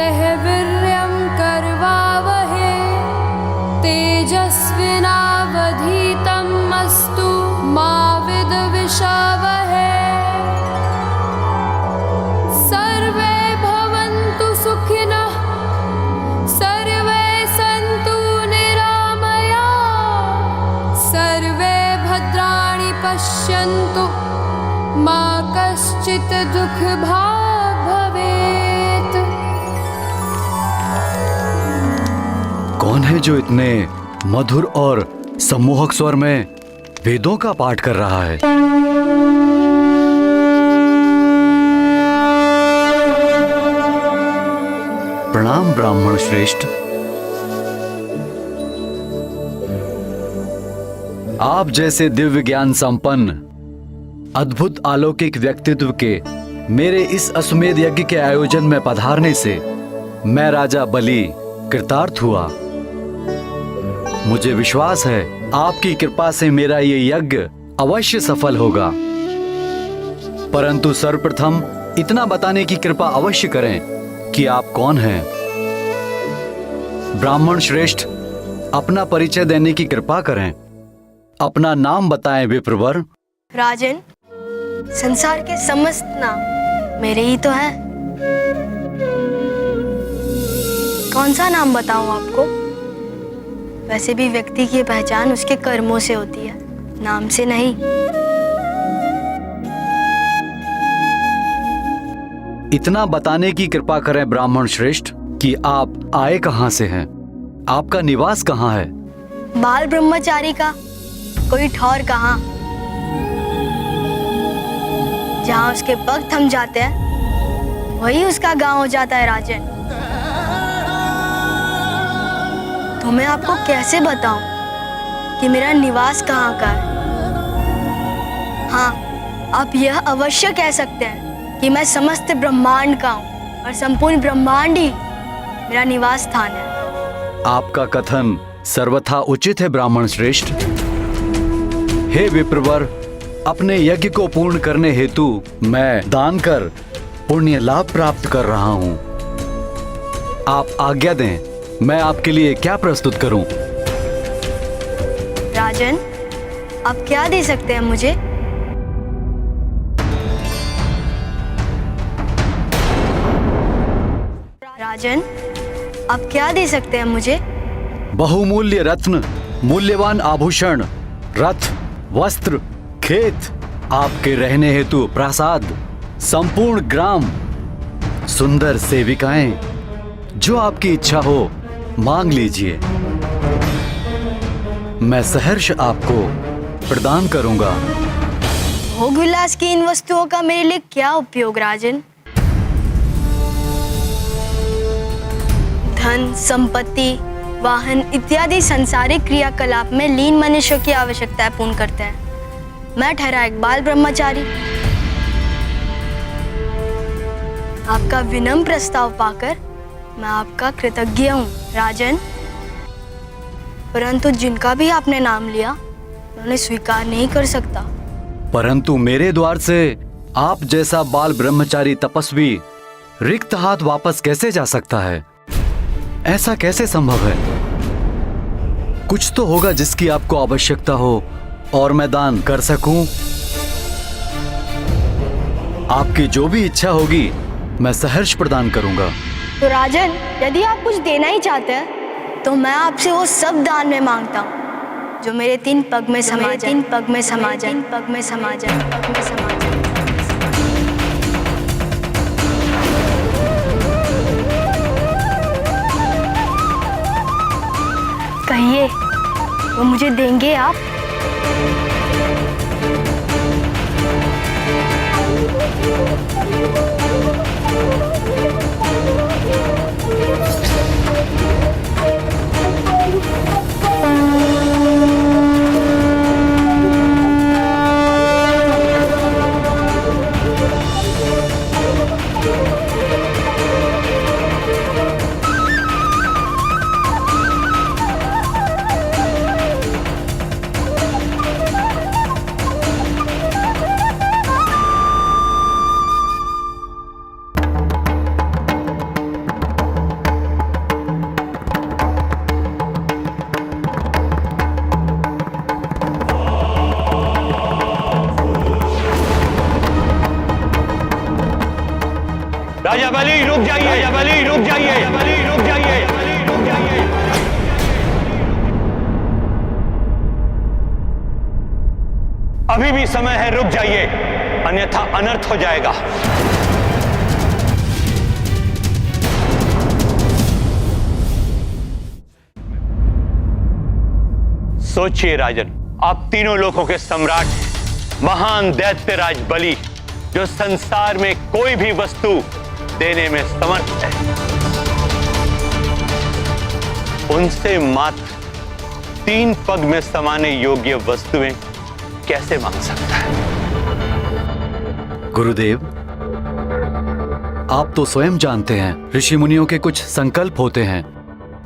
वह वीर्यं करवावहे तेजस्विनावधीतम् अस्तु मा विद्विषावहे। सर्वे भवन्तु सुखिनः सर्वे सन्तु निरामयाः सर्वे भद्राणि पश्यन्तु मा कश्चित् दुःखभाग् भवेत्। कौन है जो इतने मधुर और सम्मोहक स्वर में वेदों का पाठ कर रहा है? प्रणाम ब्राह्मण श्रेष्ठ। आप जैसे दिव्य ज्ञान संपन्न अद्भुत अलौकिक व्यक्तित्व के मेरे इस अश्वमेध यज्ञ के आयोजन में पधारने से मैं राजा बलि कृतार्थ हुआ। मुझे विश्वास है आपकी कृपा से मेरा ये यज्ञ अवश्य सफल होगा, परंतु सर्वप्रथम इतना बताने की कृपा अवश्य करें कि आप कौन हैं। ब्राह्मण श्रेष्ठ, अपना परिचय देने की कृपा करें। अपना नाम बताएं विप्रवर। राजन, संसार के समस्त नाम मेरे ही तो हैं। कौन सा नाम बताऊं आपको? वैसे भी व्यक्ति की पहचान उसके कर्मों से होती है, नाम से नहीं। इतना बताने की कृपा करें ब्राह्मण श्रेष्ठ कि आप आए कहां से हैं, आपका निवास कहां है। बाल ब्रह्मचारी का कोई ठौर कहां, जहां उसके पग थम जाते हैं वही उसका गांव हो जाता है। राजन, तो मैं आपको कैसे बताऊं कि मेरा निवास कहां का है? हाँ, आप यह अवश्य कह सकते हैं कि मैं समस्त ब्रह्मांड का हूं और संपूर्ण ब्रह्मांड ही मेरा निवास स्थान है। आपका कथन सर्वथा उचित है ब्राह्मण श्रेष्ठ। हे विप्रवर, अपने यज्ञ को पूर्ण करने हेतु मैं दान कर पुण्य लाभ प्राप्त कर रहा हूं। आप आज्ञा दें, मैं आपके लिए क्या प्रस्तुत करूं? राजन, आप क्या दे सकते हैं मुझे? राजन, आप क्या दे सकते हैं मुझे? बहुमूल्य रत्न, मूल्यवान आभूषण, रथ, वस्त्र, खेत, आपके रहने हेतु प्रासाद, संपूर्ण ग्राम, सुंदर सेविकाएं, जो आपकी इच्छा हो मांग लीजिए, मैं सहर्ष आपको प्रदान करूंगा। भोग विलास की इन वस्तुओं का मेरे लिए क्या उपयोग राजन? धन, संपत्ति, वाहन इत्यादि सांसारिक क्रियाकलाप में लीन मनुष्यों की आवश्यकताएं पूर्ण करते हैं। मैं ठहरा एक बाल ब्रह्मचारी। आपका विनम्र प्रस्ताव पाकर मैं आपका कृतज्ञ हूँ राजन, परंतु जिनका भी आपने नाम लिया उन्हें स्वीकार नहीं कर सकता। परंतु मेरे द्वार से आप जैसा बाल ब्रह्मचारी तपस्वी रिक्त हाथ वापस कैसे जा सकता है? ऐसा कैसे संभव है? कुछ तो होगा जिसकी आपको आवश्यकता हो और मैं दान कर सकूं। आपकी जो भी इच्छा होगी मैं सहर्ष प्रदान करूंगा। तो राजन, यदि आप कुछ देना ही चाहते हैं तो मैं आपसे वो सब दान में मांगता हूँ जो मेरे 3 पग में समा जाए, 3 पग में समा जाए, 3 पग में समा जाए, पग में समा जाए। कहिए, वो मुझे देंगे आप? राजा बलि रुक जाइए, राजा बलि रुक जाइए, राजा बलि रुक जाइए, रुक जाइए। अभी भी समय है, रुक जाइए, अन्यथा अनर्थ हो जाएगा। सोचिए राजन, आप तीनों लोगों के सम्राट, महान दैत्यराज बलि, जो संसार में कोई भी वस्तु देने में समर्थ है, उनसे मात्र 3 पग में समाने योग्य वस्तुएं कैसे मांग सकता है? गुरुदेव, आप तो स्वयं जानते हैं, ऋषि मुनियों के कुछ संकल्प होते हैं,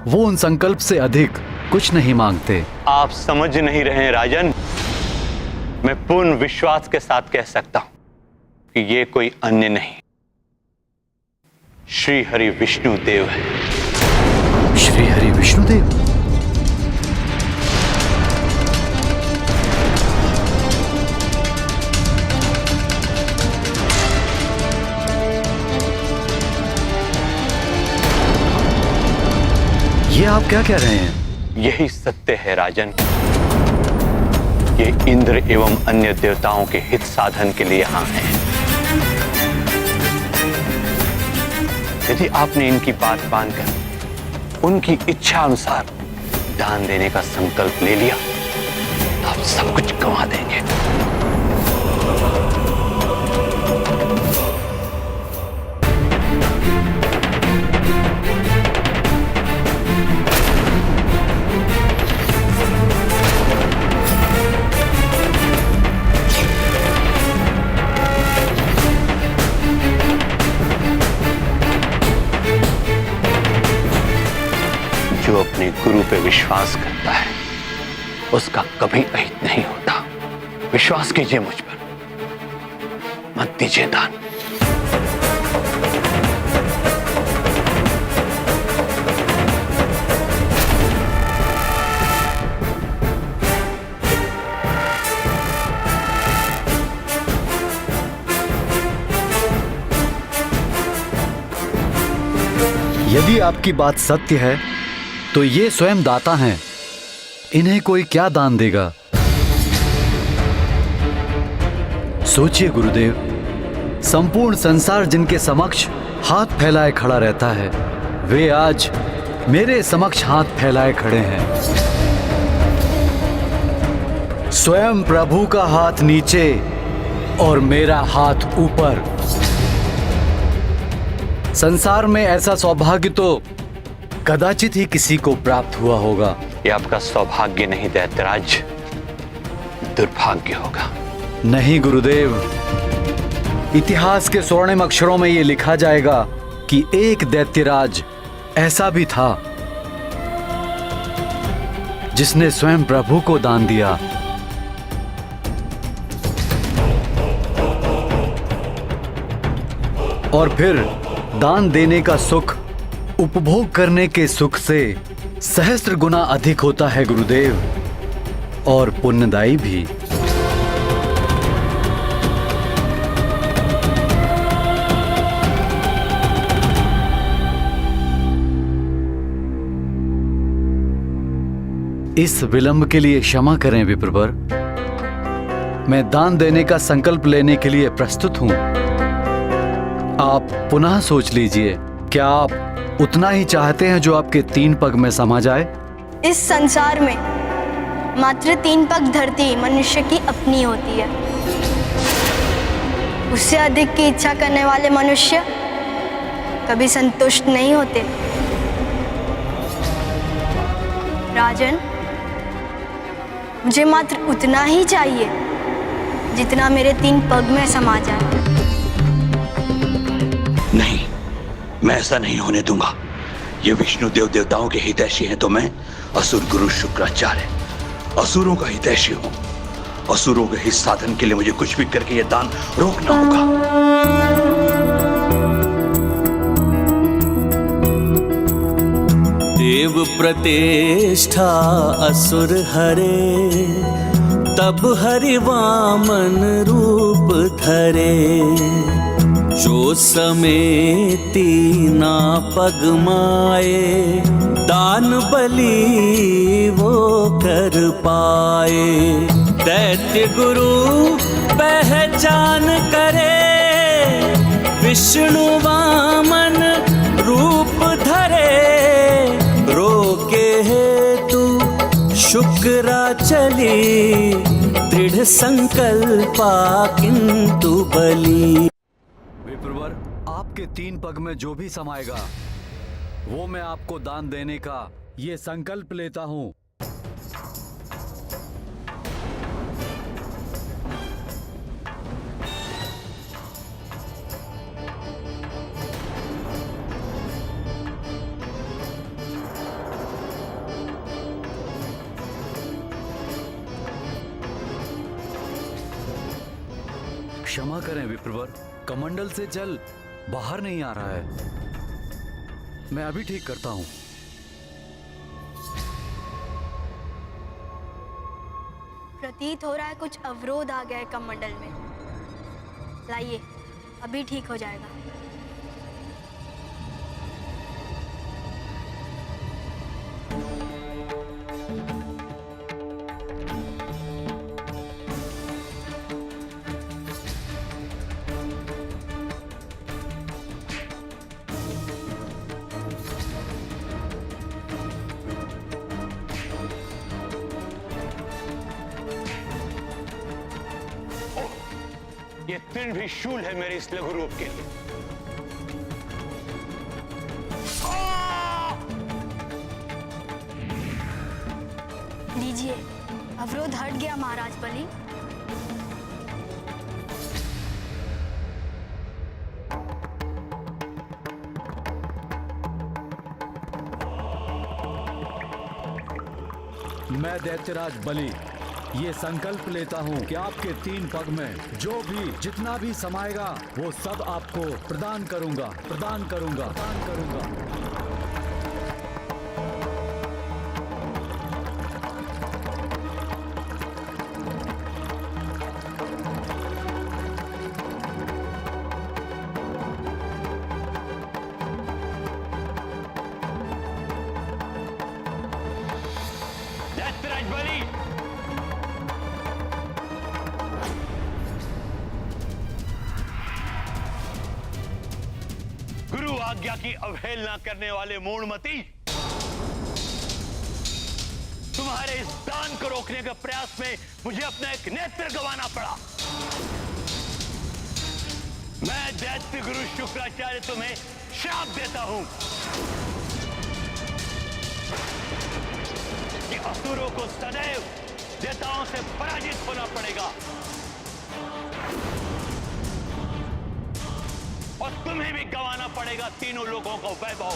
वो उन संकल्प से अधिक कुछ नहीं मांगते। आप समझ नहीं रहे हैं राजन। मैं पूर्ण विश्वास के साथ कह सकता हूं कि ये कोई अन्य नहीं, श्री हरि विष्णु देव है। श्री हरि विष्णु देव? ये आप क्या कह रहे हैं? यही सत्य है राजन। ये इंद्र एवं अन्य देवताओं के हित साधन के लिए यहां हैं। यदि आपने इनकी बात मानकर उनकी इच्छा अनुसार दान देने का संकल्प ले लिया तो आप सब कुछ गंवा देंगे। जो अपने गुरु पे विश्वास करता है उसका कभी अहित नहीं होता। विश्वास कीजिए मुझ पर, मत दीजिए दान। यदि आपकी बात सत्य है तो ये स्वयं दाता हैं, इन्हें कोई क्या दान देगा? सोचिए गुरुदेव, संपूर्ण संसार जिनके समक्ष हाथ फैलाए खड़ा रहता है, वे आज मेरे समक्ष हाथ फैलाए खड़े हैं। स्वयं प्रभु का हाथ नीचे और मेरा हाथ ऊपर। संसार में ऐसा सौभाग्य तो कदाचित ही किसी को प्राप्त हुआ होगा। ये आपका सौभाग्य नहीं दैत्यराज, दुर्भाग्य होगा। नहीं गुरुदेव, इतिहास के स्वर्णिम अक्षरों में ये लिखा जाएगा कि एक दैत्यराज ऐसा भी था जिसने स्वयं प्रभु को दान दिया। और फिर दान देने का सुख उपभोग करने के सुख से सहस्त्र गुना अधिक होता है गुरुदेव, और पुण्यदायी भी। इस विलंब के लिए क्षमा करें विप्रवर। मैं दान देने का संकल्प लेने के लिए प्रस्तुत हूं। आप पुनः सोच लीजिए, क्या आप उतना ही चाहते हैं जो आपके 3 पग में समा जाए? इस संसार में मात्र 3 पग धरती मनुष्य की अपनी होती है। उससे अधिक की इच्छा करने वाले मनुष्य कभी संतुष्ट नहीं होते। राजन, मुझे मात्र उतना ही चाहिए जितना मेरे 3 पग में समा जाए। नहीं, मैं ऐसा नहीं होने दूंगा। ये विष्णु देव देवताओं के हितैषी हैं तो मैं असुर गुरु शुक्राचार्य असुरों का हितैषी हूं। असुरों के हित साधन के लिए मुझे कुछ भी करके यह दान रोकना होगा। देव प्रतिष्ठा असुर हरे, तब हरि वामन रूप धरे। जो समेती ना पगमाए, दान बलि वो कर पाए। दैत्य गुरु पहचान करे, विष्णु वामन रूप धरे। रोके हेतु शुक्रा चली, दृढ़ संकल्पा किंतु बली। विप्रवर, आपके 3 पग में जो भी समाएगा वो मैं आपको दान देने का ये संकल्प लेता हूं। क्षमा करें विप्रवर, कमंडल से जल बाहर नहीं आ रहा है। मैं अभी ठीक करता हूं। प्रतीत हो रहा है कुछ अवरोध आ गया है कमंडल में। लाइए, अभी ठीक हो जाएगा। ये तृण भी शूल है मेरे इस लघु रूप के लिए। लीजिए, अवरोध हट गया महाराज बलि। मैं दैत्यराज बलि ये संकल्प लेता हूँ कि आपके 3 पग में जो भी जितना भी समाएगा वो सब आपको प्रदान करूंगा, प्रदान करूंगा, प्रदान करूंगा। दैत्यराज बलि, गुरु आज्ञा की अवहेलना करने वाले मूढ़मती, तुम्हारे इस दान को रोकने के प्रयास में मुझे अपना एक नेत्र गंवाना पड़ा। मैं दैत्य गुरु शुक्राचार्य तुम्हें श्राप देता हूं कि असुरों को सदैव देवताओं से पराजित होना पड़ेगा और तुम्हें भी गंवाना पड़ेगा तीनों लोगों का वैभव।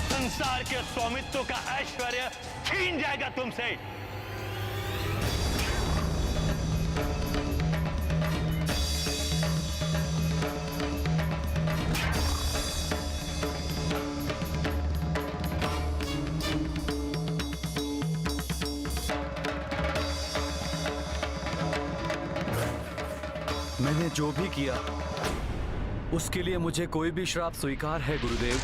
संसार के स्वामित्व का ऐश्वर्य छीन जाएगा तुमसे। मैंने जो भी किया उसके लिए मुझे कोई भी श्राप स्वीकार है गुरुदेव।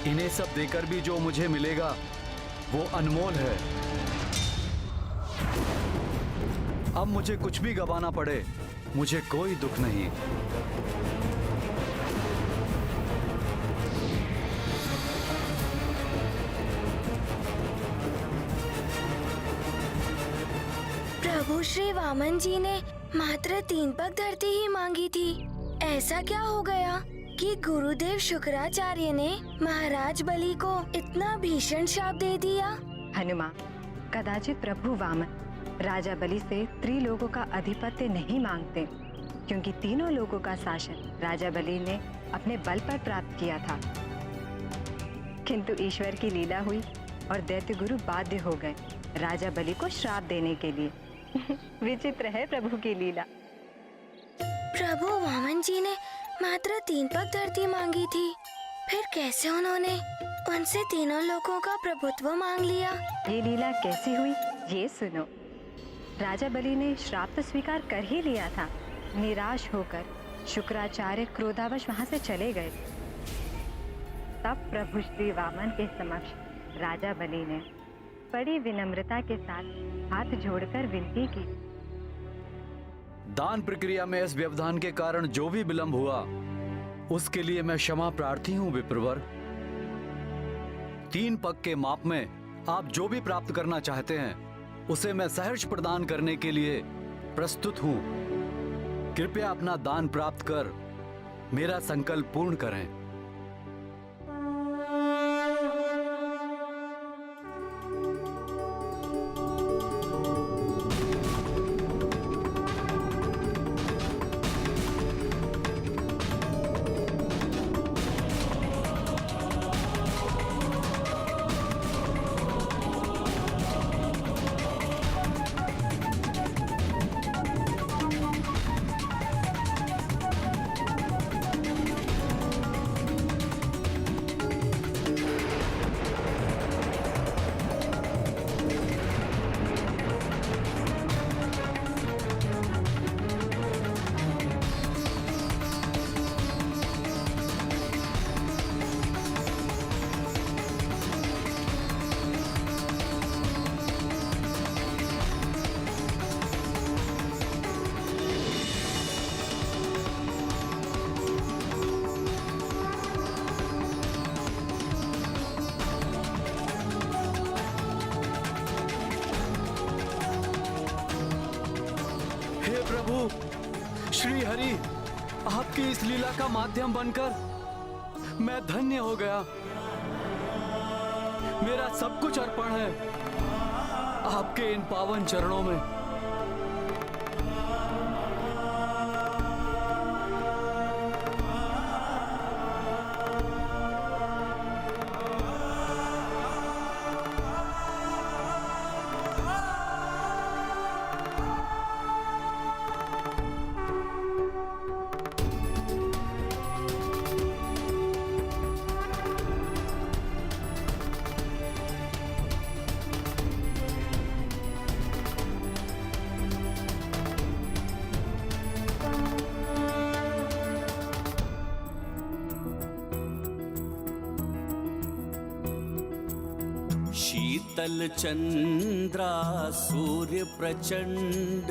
इन्हें सब देकर भी जो मुझे मिलेगा वो अनमोल है। अब मुझे कुछ भी गंवाना पड़े मुझे कोई दुख नहीं। प्रभु श्री वामन जी ने मात्र 3 पग धरती ही मांगी थी। ऐसा क्या हो गया कि गुरुदेव शुक्राचार्य ने महाराज बलि को इतना भीषण शाप दे दिया? हनुमान, कदाचित प्रभु वामन राजा बलि से त्रिलोकों का आधिपत्य नहीं मांगते, क्योंकि तीनों लोगों का शासन राजा बलि ने अपने बल पर प्राप्त किया था। किंतु ईश्वर की लीला हुई और दैत्य गुरु बाध्य हो गए राजा बलि को श्राप देने के लिए। विचित्र है प्रभु की लीला। प्रभु वामन जी ने मात्र 3 पग धरती मांगी थी, फिर कैसे उन्होंने उनसे तीनों लोगों का प्रभुत्व मांग लिया? ये लीला कैसी हुई ये सुनो। राजा बलि ने श्राप तो स्वीकार कर ही लिया था। निराश होकर शुक्राचार्य क्रोधावश वहां से चले गए। तब प्रभु श्री वामन के समक्ष राजा बलि ने बड़ी विनम्रता के साथ हाथ जोड़कर विनती की। दान प्रक्रिया में इस व्यवधान के कारण जो भी विलंब हुआ उसके लिए मैं क्षमा प्रार्थी हूं विप्रवर। 3 पग के माप में आप जो भी प्राप्त करना चाहते हैं उसे मैं सहर्ष प्रदान करने के लिए प्रस्तुत हूं। कृपया अपना दान प्राप्त कर मेरा संकल्प पूर्ण करें। प्रभु श्री हरि, आपकी इस लीला का माध्यम बनकर मैं धन्य हो गया। मेरा सब कुछ अर्पण है आपके इन पावन चरणों में। शीतल चंद्रा सूर्य प्रचंड,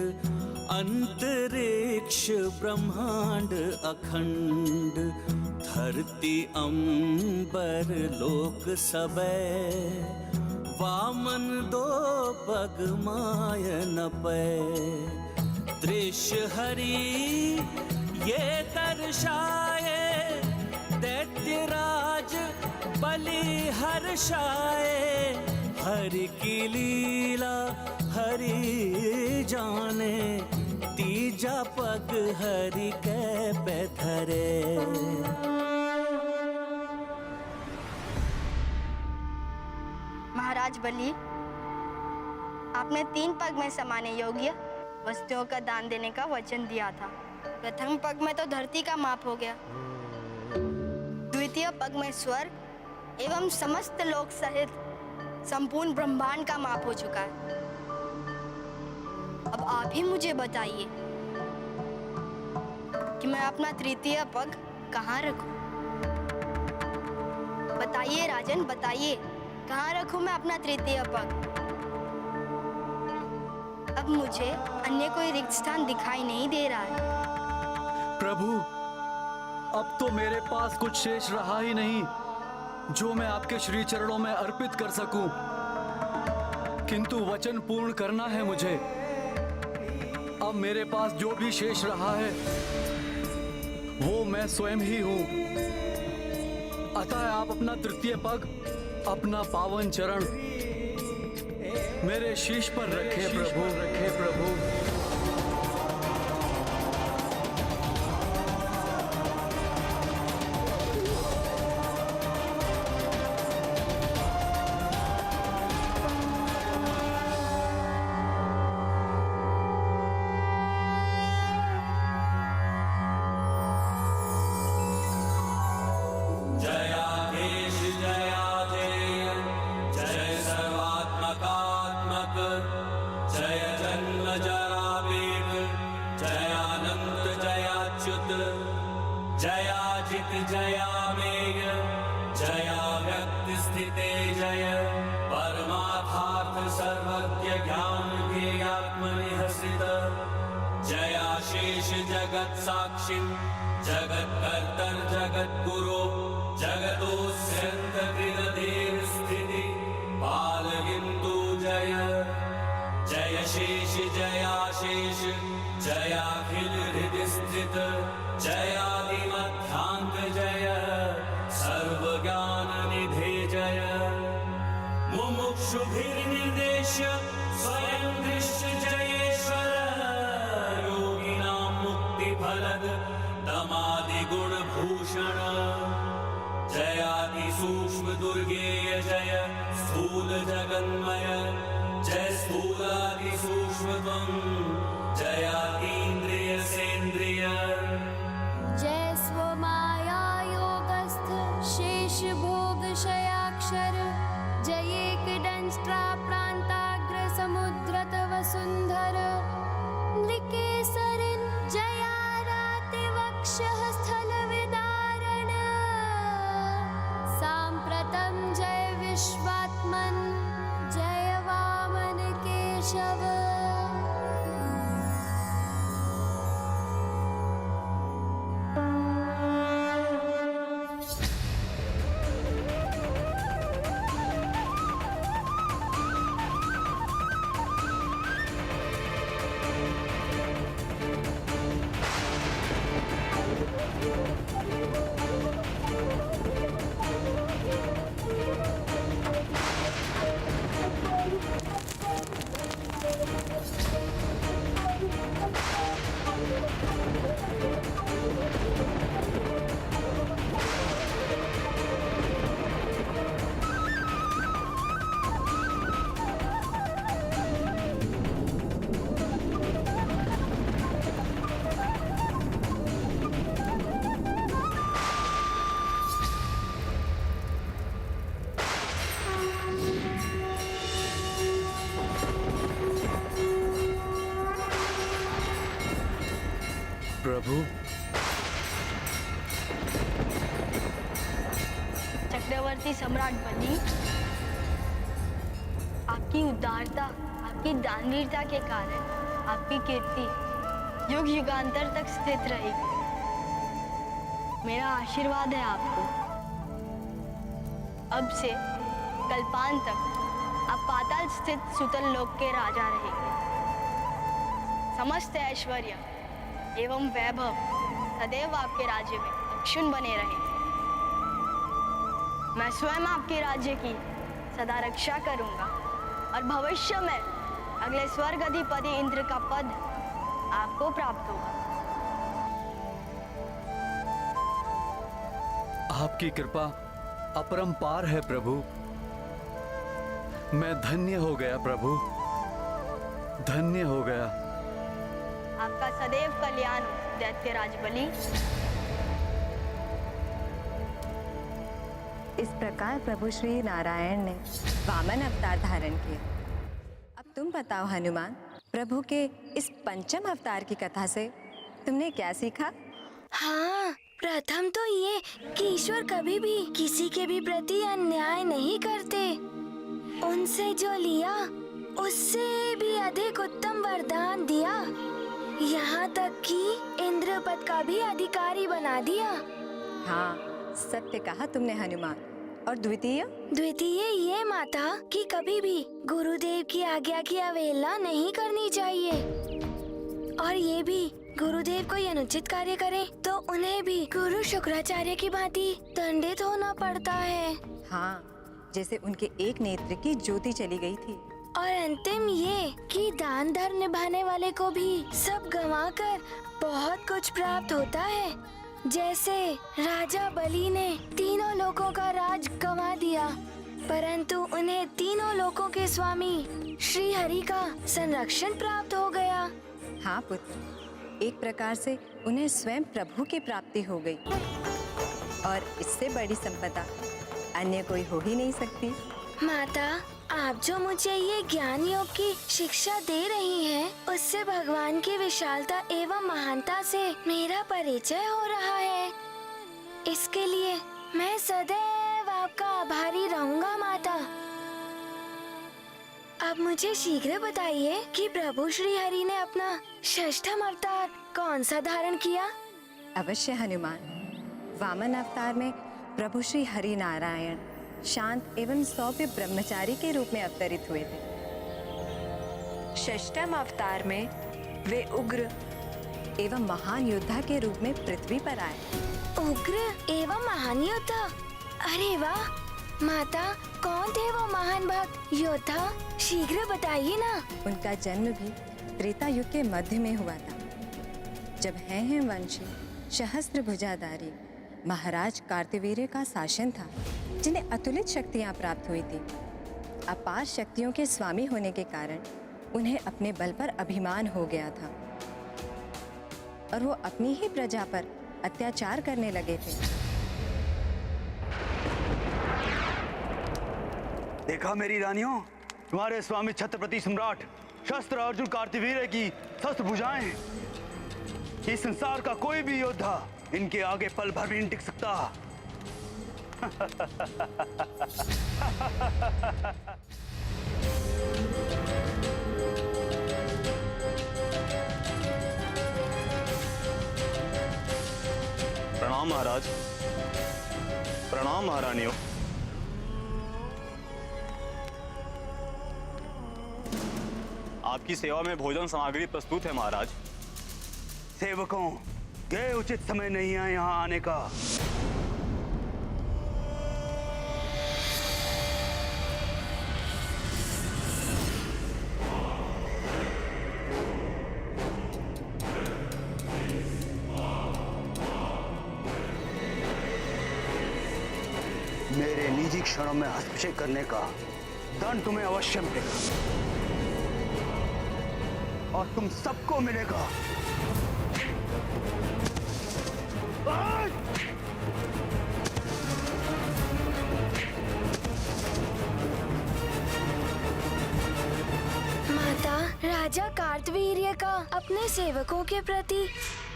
अंतरिक्ष ब्रह्मांड अखंड, धरती अंबर लोक सबे, वामन 2 पग माय न पै। दृश्य हरि ये दर्शाए, दैत्यराज बलि हर्षाए। हरि की लीला हरि जाने, तीजा पग हरि के पैधरे। महाराज बलि, आपने 3 पग में समाने योग्य वस्तुओं का दान देने का वचन दिया था। प्रथम पग में तो धरती का माप हो गया, द्वितीय पग में स्वर्ग एवं समस्त लोक सहित संपूर्ण ब्रह्मांड का माप हो चुका है। अब आप ही मुझे बताइए कि मैं अपना तृतीय पग कहाँ रखूं? बताइए राजन, बताइए कहाँ रखूं मैं अपना तृतीय पग? अब मुझे अन्य कोई रिक्त स्थान दिखाई नहीं दे रहा है। प्रभु, अब तो मेरे पास कुछ शेष रहा ही नहीं जो मैं आपके श्री चरणों में अर्पित कर सकूं, किंतु वचन पूर्ण करना है मुझे। अब मेरे पास जो भी शेष रहा है वो मैं स्वयं ही हूं। अतः आप अपना तृतीय पग, अपना पावन चरण मेरे शीश पर रखे प्रभु, रखे प्रभु। शेष जगत साक्षी जगत कर्तर जगत गुरो जगतोऽस्यन्त कृतदेव स्थिति बालगिन्दु जय जय शेष जयाशेष जयाखिल हृदय स्थित जयादिमध्यांत जय सर्वज्ञान निधे जय मुमुक्षुभिर्निर्देश्य स्वयं दृश्य जयेश्वर योगिनां मुक्तिफलद दमादिगुणभूषण जयाति सूक्ष्म दुर्गेय जय स्थूल जगन्मय जय स्थूलादि सूक्ष्म त्वं जयातीन्द्रिय सेन्द्रिय जय स्वमाया योगस्थ शेष भोग शयाक्षर जय एकदंष्ट्रा प्रांताग्र समुद्रत वसुंधर नृकेसरिन् जयाराति वक्षः स्थल विदारण साम्प्रतं जय विश्वात्मन् जय वामन केशव प्रभु, चक्रवर्ती सम्राट बलि, आपकी उदारता, आपकी दानवीरता के कारण आपकी कीर्ति युग युगांतर तक स्थित रहेगी। मेरा आशीर्वाद है आपको। अब से कल्पांत तक आप पाताल स्थित सुतल लोक के राजा रहेंगे। समस्त ऐश्वर्य एवं वैभव सदैव आपके राज्य में अक्षुण्ण बने रहेंगे। मैं स्वयं आपके राज्य की सदा रक्षा करूंगा और भविष्य में अगले स्वर्ग अधिपति इंद्र का पद आपको प्राप्त होगा। आपकी कृपा अपरंपार है प्रभु। मैं धन्य हो गया प्रभु, धन्य हो गया। आपका सदैव कल्याण हो दैत्यराज बलि। इस प्रकार प्रभु श्री नारायण ने वामन अवतार धारण किया। अब तुम बताओ हनुमान, प्रभु के इस पंचम अवतार की कथा से तुमने क्या सीखा? हाँ, प्रथम तो ये कि ईश्वर कभी भी किसी के भी प्रति अन्याय नहीं करते। उनसे जो लिया उससे भी अधिक उत्तम वरदान दिया, यहाँ तक कि इंद्र पद का भी अधिकारी बना दिया। हाँ, सत्य कहा तुमने हनुमान। और द्वितीय? द्वितीय ये माता कि कभी भी गुरुदेव की आज्ञा की अवहेलना नहीं करनी चाहिए। और ये भी गुरुदेव कोई अनुचित कार्य करे तो उन्हें भी गुरु शुक्राचार्य की भांति दंडित होना पड़ता है। हाँ, जैसे उनके एक नेत्र की ज्योति चली गई थी। और अंतिम ये कि दान धर्म निभाने वाले को भी सब गंवाकर बहुत कुछ प्राप्त होता है। जैसे राजा बलि ने तीनों लोकों का राज गंवा दिया, परंतु उन्हें तीनों लोकों के स्वामी श्री हरि का संरक्षण प्राप्त हो गया। हाँ पुत्र, एक प्रकार से उन्हें स्वयं प्रभु की प्राप्ति हो गई। और इससे बड़ी संपदा अन्य कोई हो ही नहीं सकती। माता, आप जो मुझे ये ज्ञान योग की शिक्षा दे रही हैं, उससे भगवान की विशालता एवं महानता से मेरा परिचय हो रहा है। इसके लिए मैं सदैव आपका आभारी रहूंगा माता। अब मुझे शीघ्र बताइए कि प्रभु श्री हरि ने अपना षष्ठम अवतार कौन सा धारण किया? अवश्य हनुमान। वामन अवतार में प्रभु श्री हरि नारायण शांत एवं सौम्य ब्रह्मचारी के रूप में अवतरित हुए थे। षष्ठम अवतार में वे उग्र एवं महान योद्धा के रूप में पृथ्वी पर आए। उग्र एवं महान योद्धा? अरे वाह माता, कौन थे वो महान भक्त योद्धा? शीघ्र बताइए ना। उनका जन्म भी त्रेता युग के मध्य में हुआ था, जब हैं वंशी सहस्त्र भुजाधारी महाराज कार्तवीर्य का शासन था, जिन्हें अतुलित शक्तियां प्राप्त हुई थी। अपार शक्तियों के स्वामी होने के कारण उन्हें अपने बल पर अभिमान हो गया था और वो अपनी ही प्रजा पर अत्याचार करने लगे थे। देखा मेरी रानियों, तुम्हारे स्वामी छत्रपति सम्राट शस्त्र अर्जुन कार्तवीर्य की शस्त्र भुजाएं। इस संसार का कोई भी योद्धा इनके आगे पल भर भी नहीं टिक सकता। प्रणाम महाराज। प्रणाम महारानियों। आपकी सेवा में भोजन सामग्री प्रस्तुत है महाराज। सेवकों, ये उचित समय नहीं है यहाँ आने का। मेरे निजी क्षणों में हस्तक्षेप करने का दंड तुम्हें अवश्य मिलेगा और तुम सबको मिलेगा। माता, राजा कार्तवीर्य का अपने सेवकों के प्रति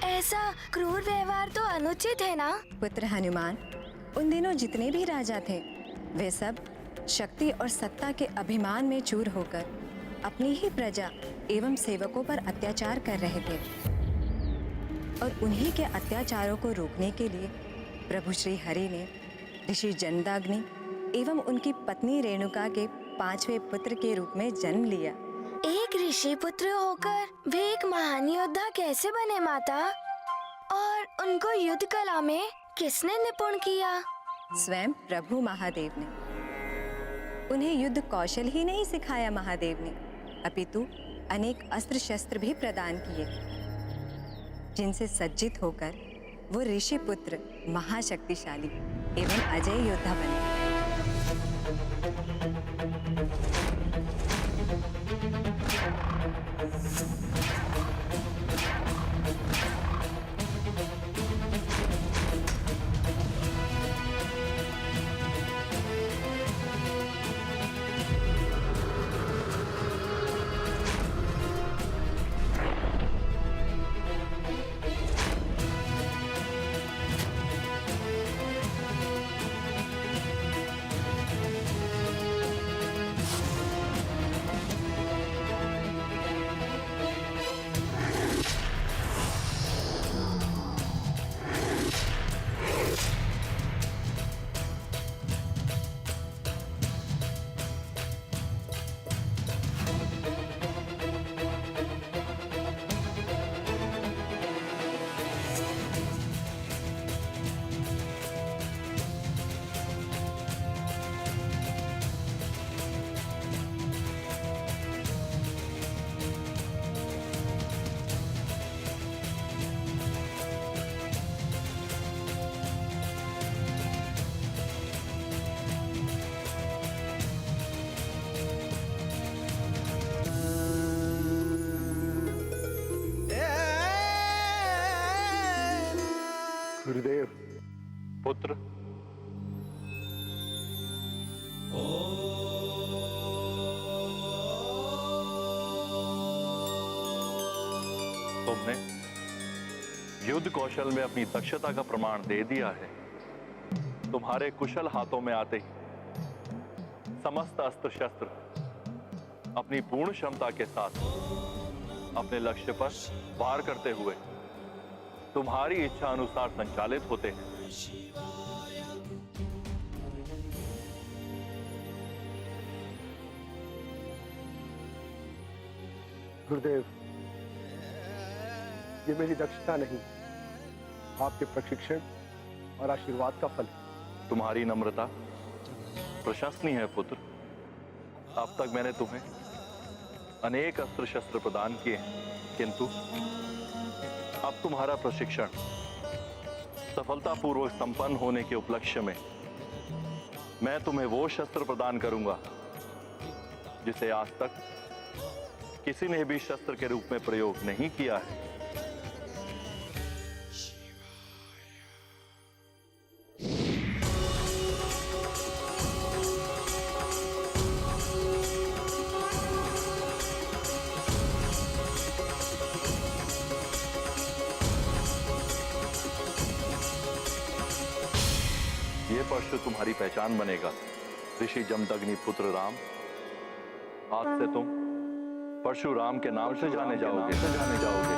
ऐसा क्रूर व्यवहार तो अनुचित है ना? पुत्र हनुमान, उन दिनों जितने भी राजा थे वे सब शक्ति और सत्ता के अभिमान में चूर होकर अपनी ही प्रजा एवं सेवकों पर अत्याचार कर रहे थे और उन्हीं के अत्याचारों को रोकने के लिए प्रभु श्री हरि ने ऋषि जमदग्नि एवं उनकी पत्नी रेणुका के 5वें पुत्र के रूप में जन्म लिया। एक ऋषि पुत्र होकर वे एक महान योद्धा कैसे बने माता? और उनको युद्ध कला में किसने निपुण किया? स्वयं प्रभु महादेव ने। उन्हें युद्ध कौशल ही नहीं सिखाया महादेव ने, अपितु अनेक अस्त्र शस्त्र भी प्रदान किए, जिनसे सज्जित होकर वो ऋषि पुत्र महाशक्तिशाली एवं अजय योद्धा बने। गुरुदेव। पुत्र, तुमने युद्ध कौशल में अपनी दक्षता का प्रमाण दे दिया है। तुम्हारे कुशल हाथों में आते ही समस्त अस्त्र शस्त्र अपनी पूर्ण क्षमता के साथ अपने लक्ष्य पर वार करते हुए तुम्हारी इच्छा अनुसार संचालित होते हैं। गुरुदेव, ये मेरी दक्षता नहीं, आपके प्रशिक्षण और आशीर्वाद का फल है। तुम्हारी नम्रता प्रशंसनीय है पुत्र। अब तक मैंने तुम्हें अनेक अस्त्र शस्त्र प्रदान किए हैं, किंतु अब तुम्हारा प्रशिक्षण सफलतापूर्वक संपन्न होने के उपलक्ष्य में मैं तुम्हें वो शस्त्र प्रदान करूंगा जिसे आज तक किसी ने भी शस्त्र के रूप में प्रयोग नहीं किया है। ये परशु तुम्हारी पहचान बनेगा। ऋषि जमदग्नि पुत्र राम, आज से तुम परशुराम के नाम से जाने जाओगे।